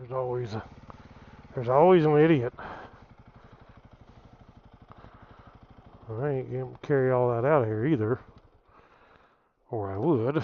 There's always an idiot. I ain't gonna carry all that out of here either, or I would.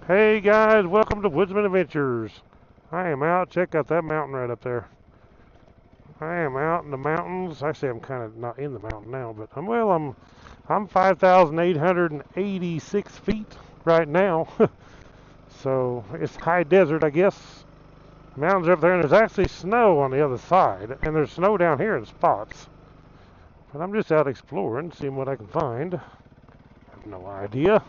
Hey guys, welcome to Woodzman Adventures. I am out. Check out that mountain right up there. I am out in the mountains. Actually, I'm kind of not in the mountain now, but I'm 5,886 feet right now. So it's high desert, I guess. Mountains are up there, and there's actually snow on the other side, and there's snow down here in spots. But I'm just out exploring, seeing what I can find. I have no idea.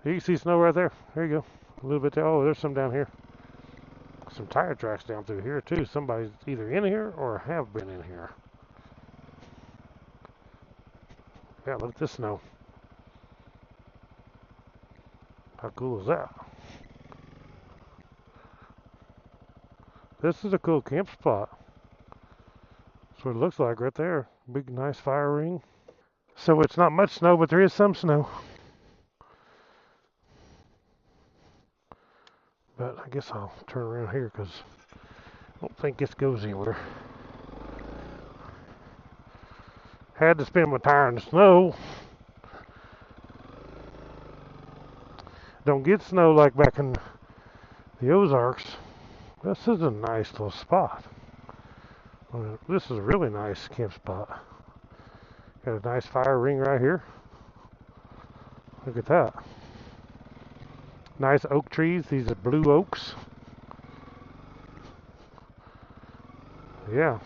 You can see snow right there. There you go. A little bit there. Oh, there's some down here. Some tire tracks down through here too. Somebody's either in here or have been in here. Yeah, look at this snow. How cool is that? This is a cool camp spot. That's what it looks like right there. Big nice fire ring. So it's not much snow, but there is some snow. But I guess I'll turn around here because I don't think this goes anywhere. Had to spin my tire in the snow. Don't get snow like back in the Ozarks. This is a nice little spot. This is a really nice camp spot. Got a nice fire ring right here. Look at that. Nice oak trees. These are blue oaks. Yeah.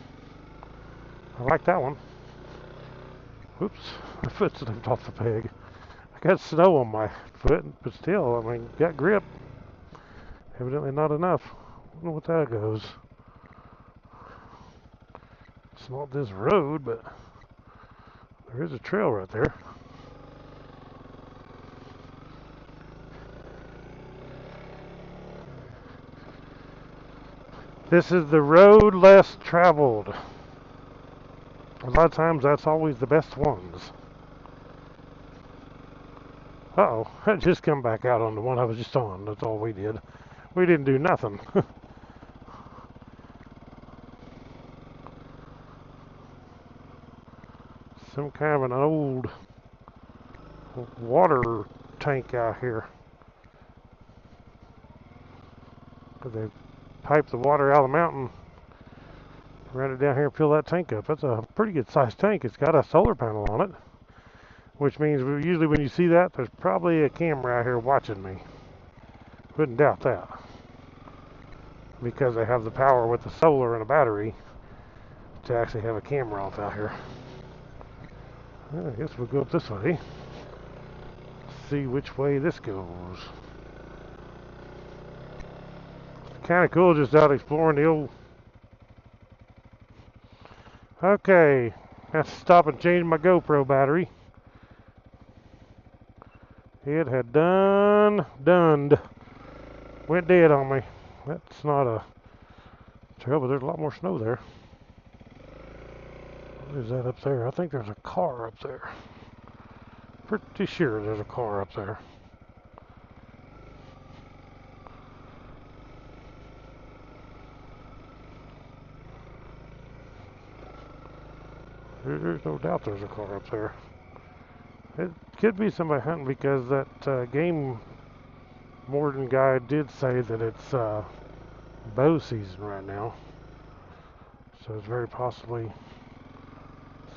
I like that one. Oops. My foot slipped off the peg. I got snow on my foot, but still, I mean, got grip. Evidently not enough. I wonder what that goes. It's not this road, but there is a trail right there. This is the road less traveled. A lot of times that's always the best ones. Uh-oh, I just come back out on the one I was just on. That's all we did. We didn't do nothing. Some kind of an old water tank out here. They pipe the water out of the mountain, run it down here and fill that tank up. That's a pretty good sized tank. It's got a solar panel on it, which means usually when you see that, there's probably a camera out here watching me. Wouldn't doubt that, because they have the power with the solar and a battery to actually have a camera off out here. Well, I guess we'll go up this way. See which way this goes. Kind of cool just out exploring the old... Okay, have to stop and change my GoPro battery. It had done, went dead on me. That's not a trail, but there's a lot more snow there. What is that up there? I think there's a car up there. Pretty sure there's a car up there. There's no doubt there's a car up there. It could be somebody hunting, because that game warden guy did say that it's bow season right now. So it's very possibly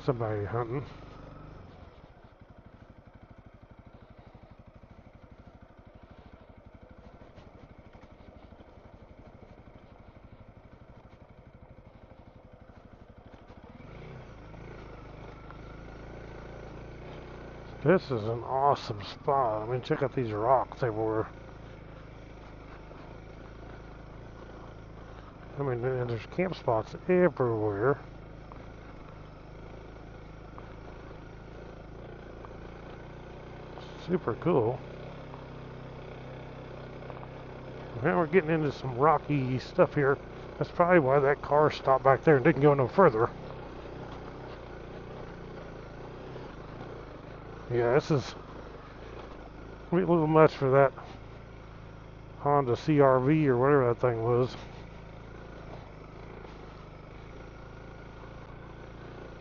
somebody hunting. This is an awesome spot. I mean, check out these rocks everywhere. I mean, there's camp spots everywhere. Super cool. Now we're getting into some rocky stuff here. That's probably why that car stopped back there and didn't go no further. Yeah, this is a little much for that Honda CRV or whatever that thing was.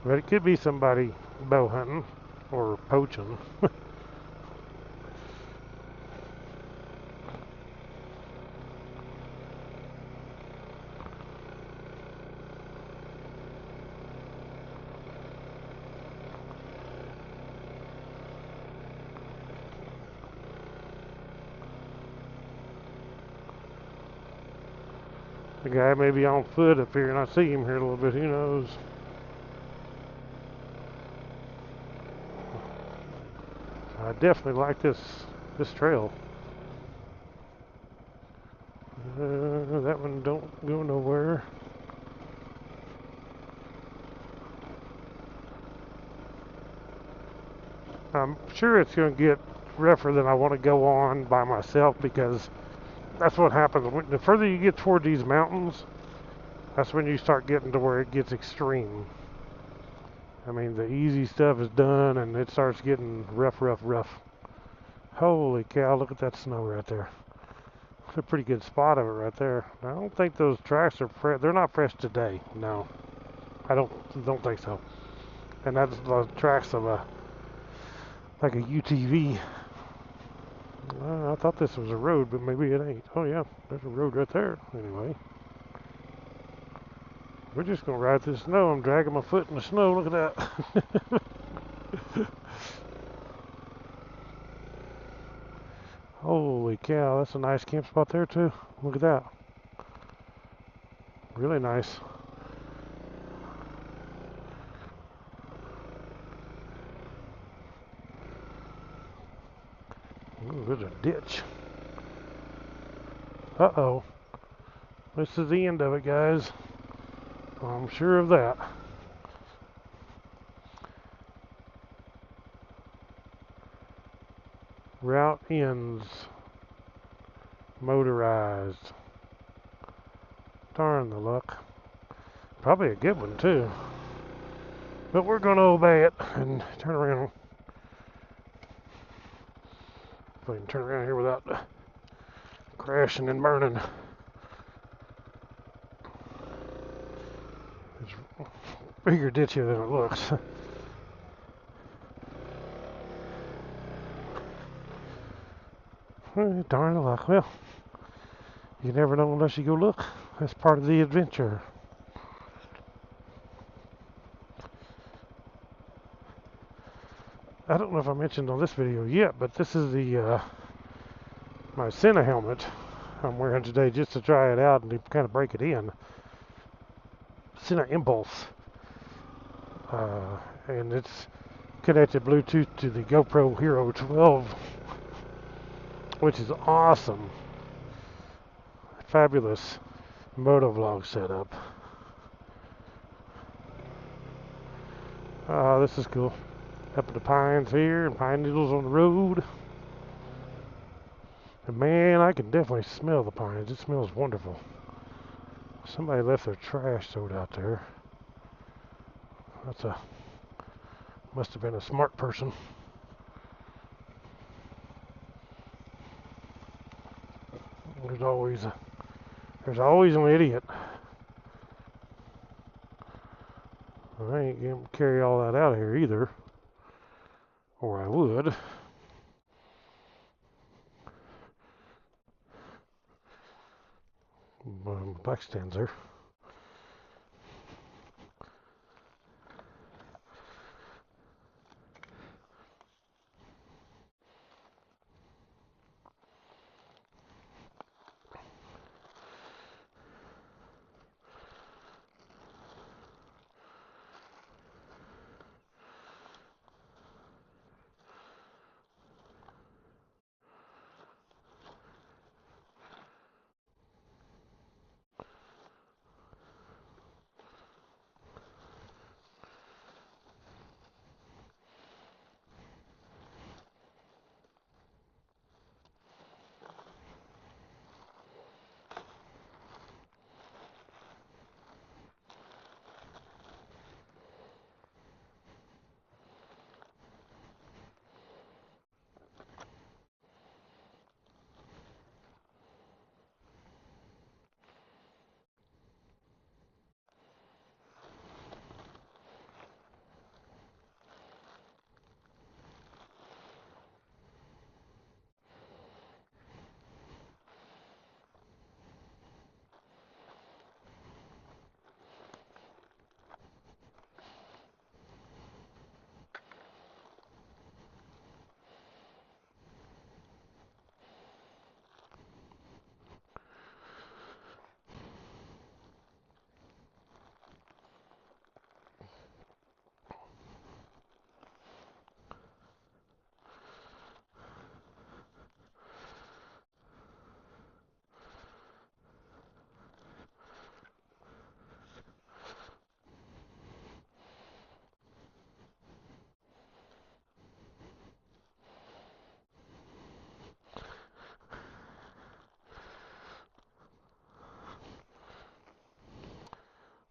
But it could be somebody bow hunting or poaching. The guy may be on foot up here, and I see him here a little bit. Who knows? I definitely like this trail. That one don't go nowhere. I'm sure it's going to get rougher than I want to go on by myself, because that's what happens. The further you get toward these mountains, that's when you start getting to where it gets extreme. I mean, the easy stuff is done, and it starts getting rough, rough, rough. Holy cow, look at that snow right there. It's a pretty good spot of it right there. I don't think those tracks are fresh. They're not fresh today. No, I don't think so. And that's the tracks of like a UTV. I thought this was a road, but maybe it ain't. Oh yeah, there's a road right there. Anyway, we're just gonna ride through the snow. I'm dragging my foot in the snow. Look at that. Holy cow, that's a nice camp spot there too. Look at that. Really nice. Ooh, there's a ditch. Uh-oh. This is the end of it, guys. I'm sure of that. Route ends. Motorized. Darn the luck. Probably a good one too. But we're going to obey it and turn around. If I can turn around here without crashing and burning. It's bigger ditch here than it looks. Darn the luck. Well, you never know unless you go look. That's part of the adventure. I don't know if I mentioned on this video yet, but this is the my Senna helmet I'm wearing today just to try it out and to kind of break it in. Senna Impulse. And it's connected Bluetooth to the GoPro Hero 12, which is awesome. Fabulous MOTOVLOG setup. This is cool. Up in the pines here and pine needles on the road. And man, I can definitely smell the pines. It smells wonderful. Somebody left their trash towed out there. Must have been a smart person. There's always an idiot. I ain't gonna carry all that out of here either, or I would. Bike stands there.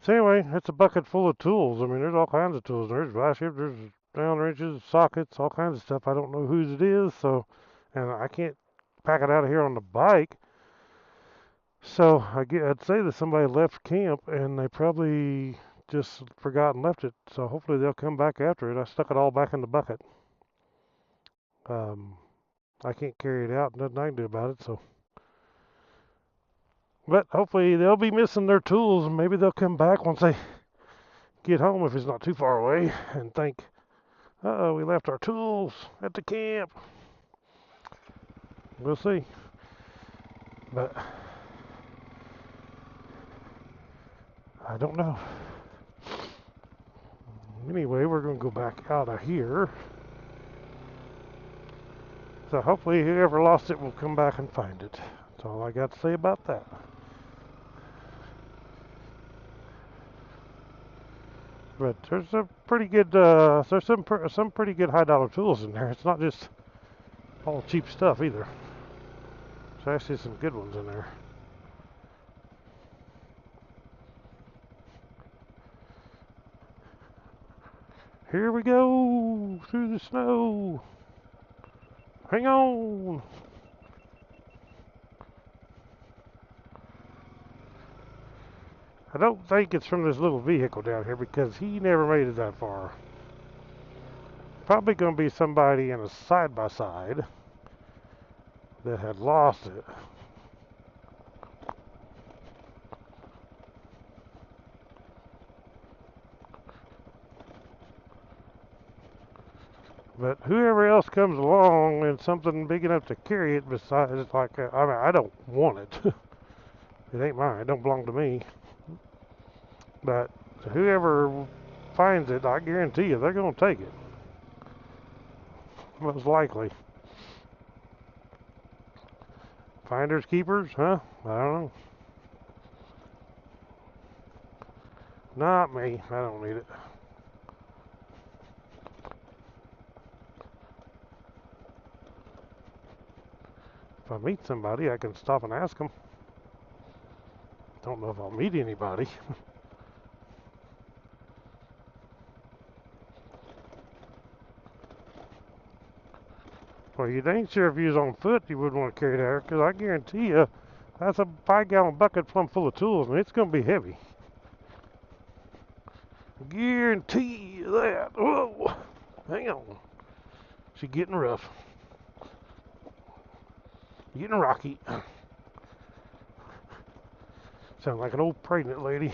So anyway, it's a bucket full of tools. I mean, there's all kinds of tools. There's vice grip, there's down wrenches, sockets, all kinds of stuff. I don't know whose it is, so, and I can't pack it out of here on the bike. So I'd say that somebody left camp and they probably just forgot and left it. So hopefully they'll come back after it. I stuck it all back in the bucket. Um, I can't carry it out. Nothing I can do about it. So, but hopefully they'll be missing their tools and maybe they'll come back once they get home if it's not too far away and think, uh-oh, we left our tools at the camp. We'll see. But I don't know. Anyway, we're going to go back out of here. So hopefully whoever lost it will come back and find it. That's all I got to say about that. But there's a pretty good, there's some pretty good high dollar tools in there. It's not just all cheap stuff either. There's actually some good ones in there. Here we go through the snow. Hang on. I don't think it's from this little vehicle down here because he never made it that far. Probably going to be somebody in a side-by-side that had lost it. But whoever else comes along and something big enough to carry it besides, like, I mean, I don't want it. It ain't mine. It don't belong to me. But whoever finds it, I guarantee you, they're going to take it. Most likely. Finders keepers, huh? I don't know. Not me. I don't need it. If I meet somebody, I can stop and ask them. Don't know if I'll meet anybody. Well, you ain't sure if you was on foot you wouldn't want to carry it out, because I guarantee you that's a 5-gallon bucket plumb full of tools, and it's going to be heavy. Guarantee you that. Whoa! Hang on. She's getting rough. Getting rocky. Sound like an old pregnant lady.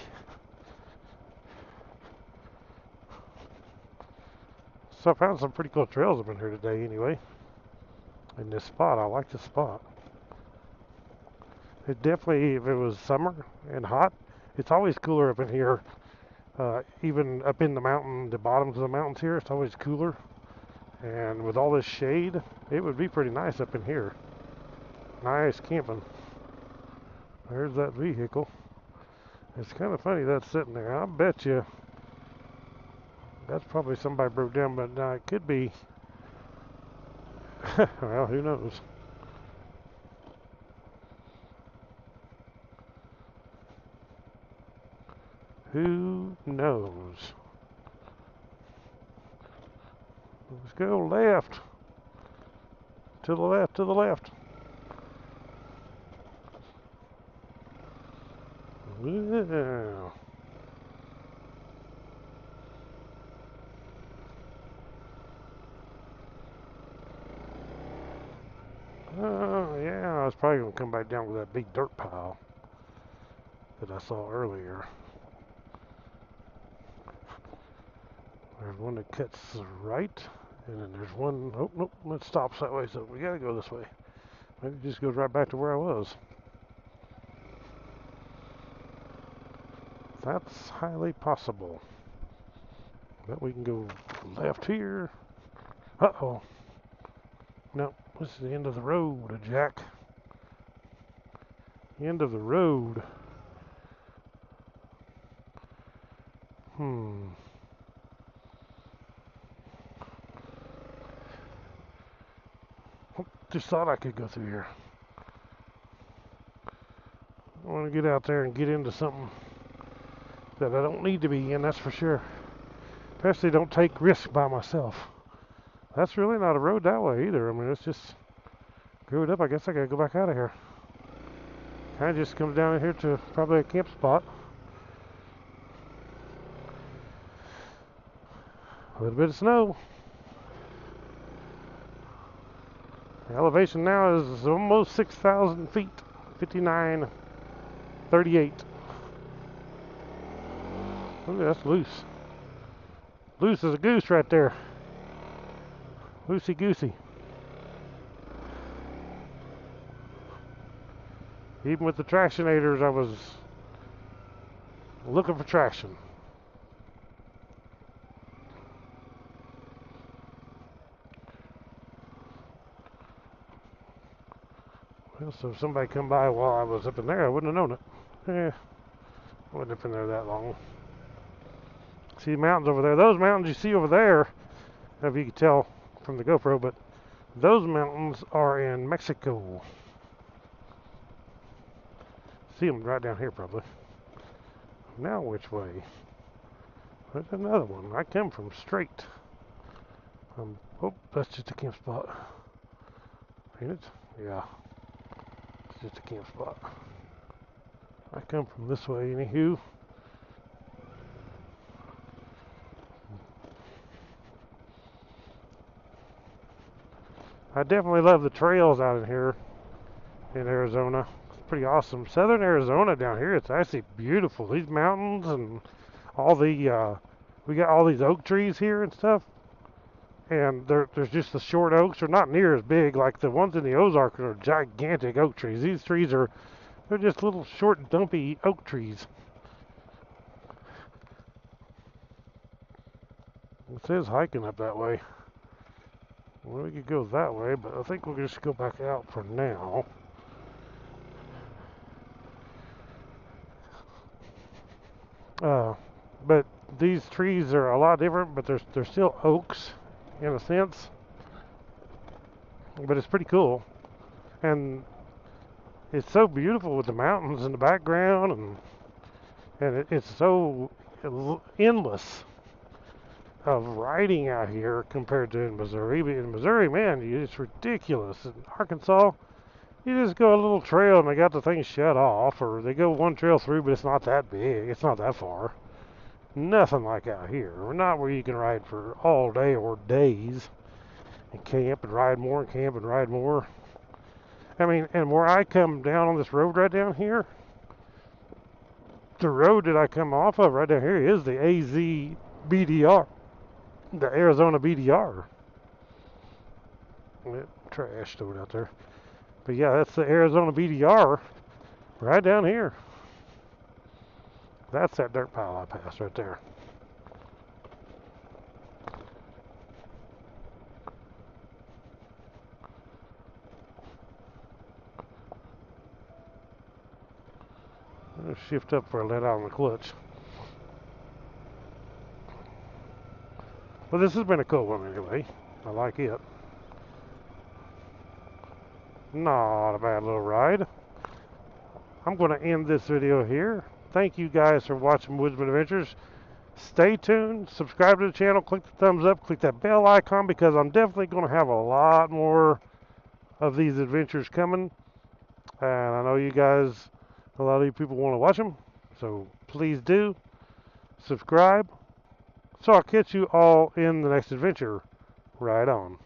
So I found some pretty cool trails up in here today anyway. In this spot, I like this spot. It definitely, if it was summer and hot, it's always cooler up in here. Even up in the mountain, the bottoms of the mountains here, it's always cooler. And with all this shade, it would be pretty nice up in here. Nice camping. There's that vehicle. It's kind of funny that's sitting there. I bet you that's probably somebody broke down, but it could be. Well, who knows? Who knows? Let's go left. To the left, to the left. Yeah. Oh, yeah, I was probably going to come back down with that big dirt pile that I saw earlier. There's one that cuts right, and then there's one, oh, nope, it stops that way, so we got to go this way. Maybe it just goes right back to where I was. That's highly possible. But we can go left here. Uh-oh. No, this is the end of the road, Jack. End of the road. Just thought I could go through here. I want to get out there and get into something that I don't need to be in, that's for sure. Especially don't take risks by myself. That's really not a road that way either. I mean, it's just screwed up. I guess I gotta go back out of here. Kind of just come down here to probably a camp spot. A little bit of snow. The elevation now is almost 6,000 feet. 5938. Look, that's loose. Loose as a goose right there. Loosey goosey. Even with the tractionators, I was looking for traction. Well, so if somebody come by while I was up in there, I wouldn't have known it. I wasn't up in there that long. See the mountains over there. Those mountains you see over there, I don't know if you can tell from the GoPro, but those mountains are in Mexico. See them right down here probably. Now which way? There's another one. I come from straight. Oh, that's just a camp spot. Ain't it? Yeah. It's just a camp spot. I come from this way, anywho. I definitely love the trails out in here in Arizona. It's pretty awesome. Southern Arizona down here, it's actually beautiful. These mountains and all the, we got all these oak trees here and stuff. And there's just the short oaks. They're not near as big like the ones in the Ozark are gigantic oak trees. These trees they're just little short dumpy oak trees. It says hiking up that way. Well, we could go that way, but I think we'll just go back out for now. But these trees are a lot different, but they're still oaks in a sense. But it's pretty cool. And it's so beautiful with the mountains in the background, and it's so endless of riding out here compared to in Missouri. But in Missouri, man, it's ridiculous. In Arkansas, you just go a little trail and they got the thing shut off, or they go one trail through, but it's not that big. It's not that far. Nothing like out here. We're not where you can ride for all day or days and camp and ride more and camp and ride more. I mean, and where I come down on this road right down here, the road that I come off of right down here is the AZ BDR. The Arizona BDR. Trash stowed out there. But yeah, that's the Arizona BDR right down here. That's that dirt pile I passed right there. I'll shift up for a let out on the clutch. Well, this has been a cool one anyway. I like it. Not a bad little ride. I'm going to end this video here. Thank you guys for watching Woodzman Adventures. Stay tuned. Subscribe to the channel. Click the thumbs up. Click that bell icon because I'm definitely going to have a lot more of these adventures coming. And I know you guys, a lot of you people want to watch them. So please do. Subscribe. So I'll catch you all in the next adventure. Right on.